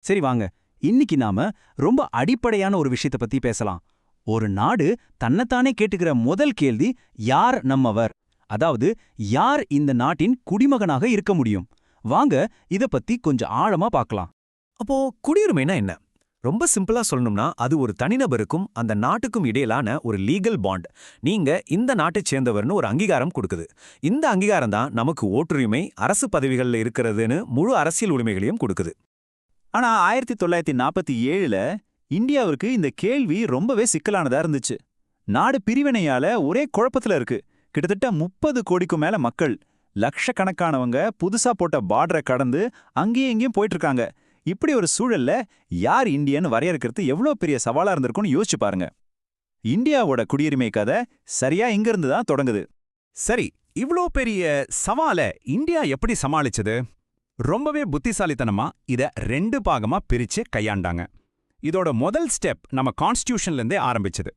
சரி வாங்க, இன்னைக்கு நாம ரொம்ப அடிப்படையான ஒரு விஷயத்தை பத்தி பேசலாம். ஒரு நாடு தன்னைத்தானே கேட்டுக்கிற முதல் கேள்வி, யார் நம்மவர்? அதாவது, யார் இந்த நாட்டின் குடிமகனாக இருக்க முடியும்? வாங்க, இத பத்தி கொஞ்சம் ஆழமா பார்க்கலாம். அப்போ குடியுரிமைனா என்ன? ரொம்ப சிம்பிளா சொல்லணும்னா அது ஒரு தனிநபருக்கும் அந்த நாட்டுக்கும் இடையிலான ஒரு லீகல் பாண்ட். நீங்க இந்த நாட்டைச் சேர்ந்தவர்னு ஒரு அங்கீகாரம் கொடுக்குது. இந்த அங்கீகாரம் தான் நமக்கு ஓட்டுரிமை, அரசு பதவிகள்ல இருக்கிறதுன்னு முழு அரசியல் உரிமைகளையும் கொடுக்குது. ஆனா 1947ல இந்தியாவிற்கு இந்த கேள்வி ரொம்பவே சிக்கலானதா இருந்துச்சு. நாடு பிரிவினையால ஒரே குழப்பத்துல இருக்கு. கிட்டத்தட்ட 30 கோடிக்கும் மேல மக்கள், லட்சக்கணக்கானவங்க புதுசா போட்ட பார்டரை கடந்து அங்கேயும் இங்கேயும் போயிட்டு இருக்காங்க. இப்படி ஒரு சூழல்ல யார் இந்தியன்னு வரையறுக்கிறது எவ்வளோ பெரிய சவாலா இருந்திருக்கும்னு யோசிச்சு பாருங்க. இந்தியாவோட குடியுரிமை கதை சரியா இங்கிருந்து தான் தொடங்குது. சரி, இவ்ளோ பெரிய சவால இந்தியா எப்படி சமாளிச்சது? ரொம்பவே புத்திசாலித்தனமா இத 2 பாகமா பிரிச்சு கையாண்டாங்க. இதோட முதல் ஸ்டெப் நம்ம கான்ஸ்டியூஷன்ல இருந்தே ஆரம்பிச்சது.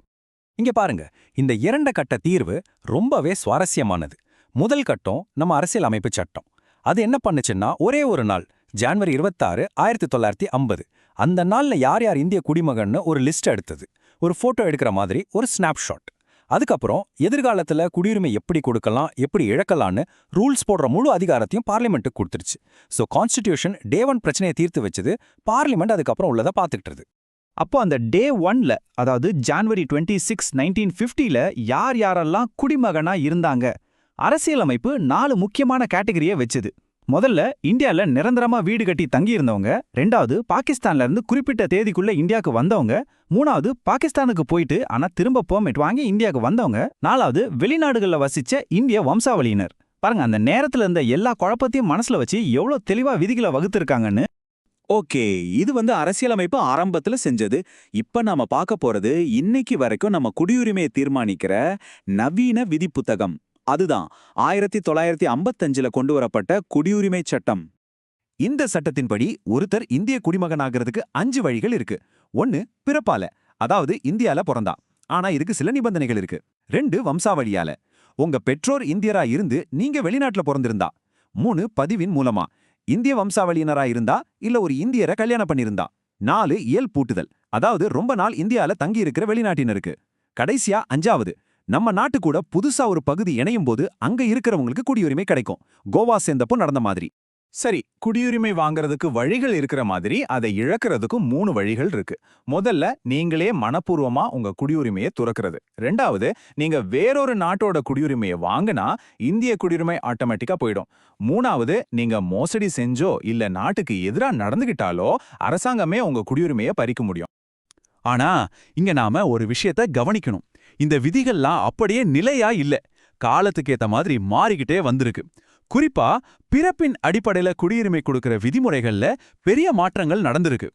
இங்க பாருங்க, இந்த 2 கட்ட தீர்வு ரொம்பவே சுவாரஸ்யமானது. முதல் கட்டம் நம்ம அரசியல் அமைப்பு சட்டம். அது என்ன பண்ணுச்சுன்னா, ஒரே ஒரு நாள் ஜனவரி 26, 1950 அந்த நாள்ல யார் யார் இந்திய குடிமகன்னு ஒரு லிஸ்ட் எடுத்தது. ஒரு போட்டோ எடுக்கிற மாதிரி ஒரு ஸ்னாப்ஷாட். அதுக்கப்புறம் எதிர்காலத்துல குடியுரிமை எப்படி கொடுக்கலாம், எப்படி இழக்கலான்னு ரூல்ஸ் போடுற முழு அதிகாரத்தையும் பார்லிமெண்ட்டுக்கு கொடுத்துருச்சு. ஸோ கான்ஸ்டிடியூஷன் டே 1 பிரச்சனையை தீர்த்து வச்சது, பார்லிமெண்ட் அதுக்கப்புறம் உள்ளதை பார்த்துக்கிட்டு. அப்போ அந்த டே 1ல, அதாவது ஜனவரி 26, 1950ல யார் யாரெல்லாம் குடிமகனா இருந்தாங்க? அரசியலமைப்பு 4 முக்கியமான கேட்டகரியை வச்சுது. முதல்ல இந்தியால நிரந்தரமா வீடு கட்டி தங்கியிருந்தவங்க, 2வது பாகிஸ்தான்ல இருந்து குறிப்பிட்ட தேதிக்குள்ள இந்தியாவுக்கு வந்தவங்க, 3வது பாகிஸ்தானுக்கு போயிட்டு ஆனா திரும்ப பெர்மிட் வாங்கி இந்தியாவுக்கு வந்தவங்க, 4வது வெளிநாடுகள்ல வசிச்ச இந்திய வம்சாவளியினர். பாருங்க, அந்த நேரத்துல இருந்த எல்லா குழப்பத்தையும் மனசுல வச்சு எவ்வளவு தெளிவா விதிகளை வகுத்திருக்காங்கன்னு. ஓகே, இது அரசியலமைப்பு ஆரம்பத்துல செஞ்சது. இப்ப நாம பார்க்க போறது இன்னைக்கு வரைக்கும் நம்ம குடியுரிமையை தீர்மானிக்கிற நவீன விதி புத்தகம். அதுதான் 1955ல கொண்டு வரப்பட்ட குடியுரிமை சட்டம். இந்த சட்டத்தின்படி ஒருத்தர் இந்திய குடிமகனாகிறதுக்கு 5 வழிகள் இருக்கு. 1 பிறப்பால, அதாவது இந்தியால பிறந்தா. ஆனா இதுக்கு சில நிபந்தனைகள் இருக்கு. 2 வம்சாவளியால, உங்க பெற்றோர் இந்தியரா இருந்து நீங்க வெளிநாட்டுல பிறந்திருந்தா. 3 பதிவின் மூலமா, இந்திய வம்சாவளியினரா இருந்தா இல்ல ஒரு இந்தியரை கல்யாணம் பண்ணிருந்தா. 4 இயல் பூட்டுதல், அதாவது ரொம்ப நாள் இந்தியால தங்கி இருக்கிற வெளிநாட்டினருக்கு. கடைசியா 5வது, நம்ம நாட்டு கூட புதுசா ஒரு பகுதி இணையும் போது அங்க இருக்கிறவங்களுக்கு குடியுரிமை கிடைக்கும். கோவா சேர்ந்தப்போ நடந்த மாதிரி. சரி, குடியுரிமை வாங்குறதுக்கு வழிகள் இருக்கிற மாதிரி அதை இழக்கிறதுக்கும் 3 வழிகள் இருக்கு. முதல்ல, நீங்களே மனப்பூர்வமா உங்க குடியுரிமையை துறக்கிறது. 2வது, நீங்க வேறொரு நாட்டோட குடியுரிமையை வாங்கினா இந்திய குடியுரிமை ஆட்டோமேட்டிக்கா போயிடும். 3வது, நீங்க மோசடி செஞ்சோ இல்ல நாட்டுக்கு எதிரா நடந்துகிட்டாலோ அரசாங்கமே உங்க குடியுரிமையை பறிக்க முடியும். ஆனா இங்க நாம ஒரு விஷயத்த கவனிக்கணும். இந்த விதிகள்லாம் அப்படியே நிலையா இல்ல, காலத்துக்கு ஏத்த மாதிரி மாறிக்கிட்டே வந்திருக்கு. குறிப்பா பிறப்பின் அடிப்படையில குடியுரிமை கொடுக்கிற விதிமுறைகள்ல பெரிய மாற்றங்கள் நடந்திருக்கு.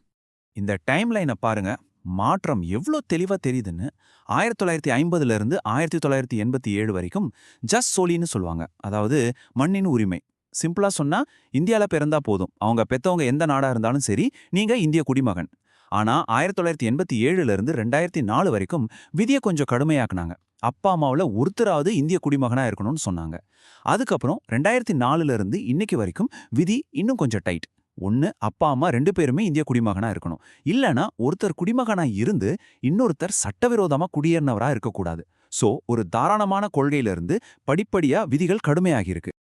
இந்த டைம்லைனை பாருங்க, மாற்றம் எவ்வளோ தெளிவா தெரியுதுன்னு. 1950ல இருந்து 1987 வரைக்கும் ஜஸ்ட் சோலின்னு சொல்லுவாங்க, அதாவது மண்ணின் உரிமை. சிம்பிளா சொன்னா, இந்தியால பிறந்தா போதும், அவங்க பெத்தவங்க எந்த நாடா இருந்தாலும் சரி, நீங்க இந்திய குடிமகன். ஆனா 1987ல இருந்து 2004 வரைக்கும் விதியை கொஞ்சம் கடுமையாக்குனாங்க. அப்பா அம்மாவுல ஒருத்தராவது இந்திய குடிமகனா இருக்கணும்னு சொன்னாங்க. அதுக்கப்புறம் 2004ல இருந்து இன்னைக்கு வரைக்கும் விதி இன்னும் கொஞ்சம் டைட். 1, அப்பா அம்மா 2 பேருமே இந்திய குடிமகனா இருக்கணும். இல்லனா ஒருத்தர் குடிமகனா இருந்து இன்னொருத்தர் சட்டவிரோதமா குடியேறினவரா இருக்கக்கூடாது. சோ ஒரு தாராளமான கொள்கையில இருந்து படிப்படியா விதிகள் கடுமையாகியிருக்கு.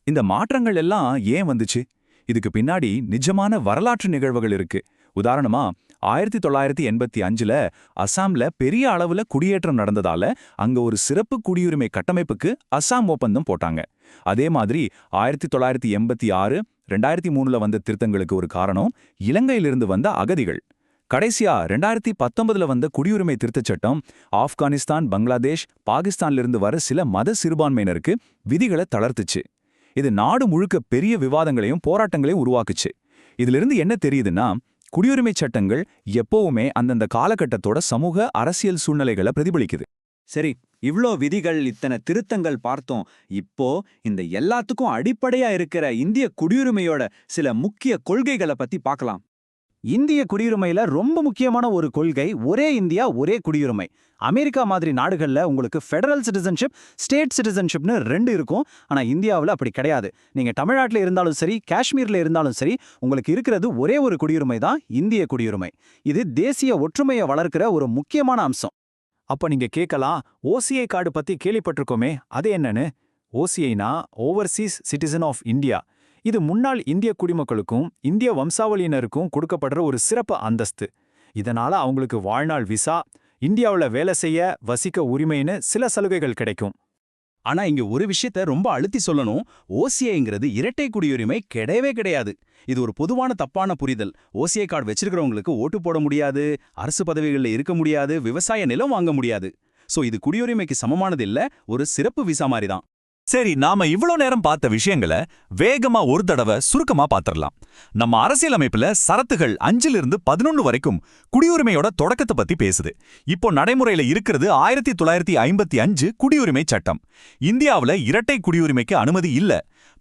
இந்த மாற்றங்கள் எல்லாம் ஏன் வந்துச்சு? இதுக்கு பின்னாடி நிஜமான வரலாற்று நிகழ்வுகள் இருக்கு. உதாரணமா 1985ல அசாம்ல பெரிய அளவுல குடியேற்றம் நடந்ததால அங்க ஒரு சிறப்பு குடியுரிமை கட்டமைப்புக்கு அசாம் ஒப்பந்தம் போட்டாங்க. அதே மாதிரி 1986, 2003ல வந்த திருத்தங்களுக்கு ஒரு காரணம் இலங்கையிலிருந்து வந்த அகதிகள். கடைசியா 2019ல வந்த குடியுரிமை திருத்தச் சட்டம் ஆப்கானிஸ்தான், பங்களாதேஷ், பாகிஸ்தான்லிருந்து வர சில மத சிறுபான்மையினருக்கு விதிகளை தளர்த்துச்சு. இது நாடு முழுக்க பெரிய விவாதங்களையும் போராட்டங்களையும் உருவாக்குச்சு. இதிலிருந்து என்ன தெரியுதுன்னா, குடியுரிமை சட்டங்கள் எப்பவுமே அந்தந்த காலகட்டத்தோட சமூக அரசியல் சூழ்நிலைகளை பிரதிபலிக்குது. சரி, இவ்ளோ விதிகள், இத்தனை திருத்தங்கள் பார்த்தோம். இப்போ இந்த எல்லாத்துக்கும் அடிப்படையா இருக்கிற இந்திய குடியுரிமையோட சில முக்கிய கொள்கைகளை பத்தி பார்க்கலாம். இந்திய குடியுரிமையில ரொம்ப முக்கியமான ஒரு கொள்கை ஒரே இந்தியா ஒரே குடியுரிமை. அமெரிக்கா மாதிரி நாடுகள்ல உங்களுக்கு ஃபெடரல் சிட்டிசன்ஷிப், ஸ்டேட் சிட்டிசன்ஷிப்னு 2 இருக்கும். ஆனா இந்தியாவுல அப்படி கிடையாது. நீங்க தமிழ்நாட்டுல இருந்தாலும் சரி, காஷ்மீர்ல இருந்தாலும் சரி, உங்களுக்கு இருக்கிறது ஒரே ஒரு குடியுரிமை தான் இந்திய குடியுரிமை. இது தேசிய ஒற்றுமையை வளர்க்கிற ஒரு முக்கியமான அம்சம். அப்ப நீங்க கேட்கலாம், ஓசிஐ கார்டு பத்தி கேள்விப்பட்டிருக்கோமே, அது என்னன்னு? ஓசிஐனா ஓவர்சீஸ் சிட்டிசன் ஆஃப் இந்தியா. இது முன்னாள் இந்திய குடிமக்களுக்கும் இந்திய வம்சாவளியினருக்கும் கொடுக்கப்படுற ஒரு சிறப்பு அந்தஸ்து. இதனால அவங்களுக்கு வாழ்நாள் விசா, இந்தியாவுல வேலை செய்ய, வசிக்க உரிமைன்னு சில சலுகைகள் கிடைக்கும். ஆனா இங்க ஒரு விஷயத்த ரொம்ப அழுத்தி சொல்லணும். ஓசிஐங்கிறது இரட்டை குடியுரிமை கிடையவே கிடையாது. இது ஒரு பொதுவான தப்பான புரிதல். ஓசிஐ கார்டு வச்சிருக்கிறவங்களுக்கு ஓட்டு போட முடியாது, அரசு பதவிகளில் இருக்க முடியாது, விவசாய நிலம் வாங்க முடியாது. சோ இது குடியுரிமைக்கு சமமானது இல்ல, ஒரு சிறப்பு விசா மாதிரி தான். சரி, நாம இவ்ளோ நேரம் பார்த்த விஷயங்களை வேகமா ஒரு தடவை சுருக்கமா பாத்திரலாம். நம்ம அரசியலமைப்புல சரத்துகள் 5லிருந்து 11 வரைக்கும் குடியுரிமையோட தொடக்கத்தை பத்தி பேசுது. இப்போ நடைமுறையில இருக்கிறது 1955 குடியுரிமை சட்டம். இந்தியாவுல இரட்டை குடியுரிமைக்கு அனுமதி இல்ல.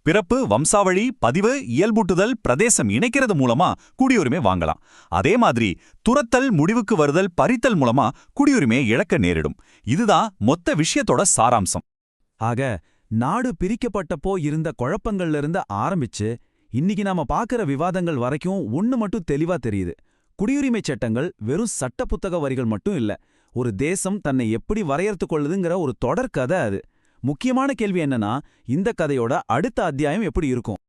பிறப்பு, வம்சாவளி, பதிவு, இயல்பூட்டுதல், பிரதேசம் இணைக்கிறது மூலமா குடியுரிமை வாங்கலாம். அதே மாதிரி துரத்தல், முடிவுக்கு வருதல், பறித்தல் மூலமா குடியுரிமையை இழக்க நேரிடும். இதுதான் மொத்த விஷயத்தோட சாராம்சம். ஆக நாடு பிரிக்கப்பட்டப்போ இருந்த குழப்பங்கள்ல இருந்து ஆரம்பிச்சு இன்னைக்கு நாம பார்க்கிற விவாதங்கள் வரைக்கும் ஒண்ணு மட்டும் தெளிவா தெரியுது. குடியுரிமை சட்டங்கள் வெறும் சட்ட புத்தக வரிகள் மட்டும் இல்ல, ஒரு தேசம் தன்னை எப்படி வரையறுத்துக் கொள்ளுதுங்கிற ஒரு தொடர் கதை அது. முக்கியமான கேள்வி என்னன்னா, இந்த கதையோட அடுத்த அத்தியாயம் எப்படி இருக்கும்?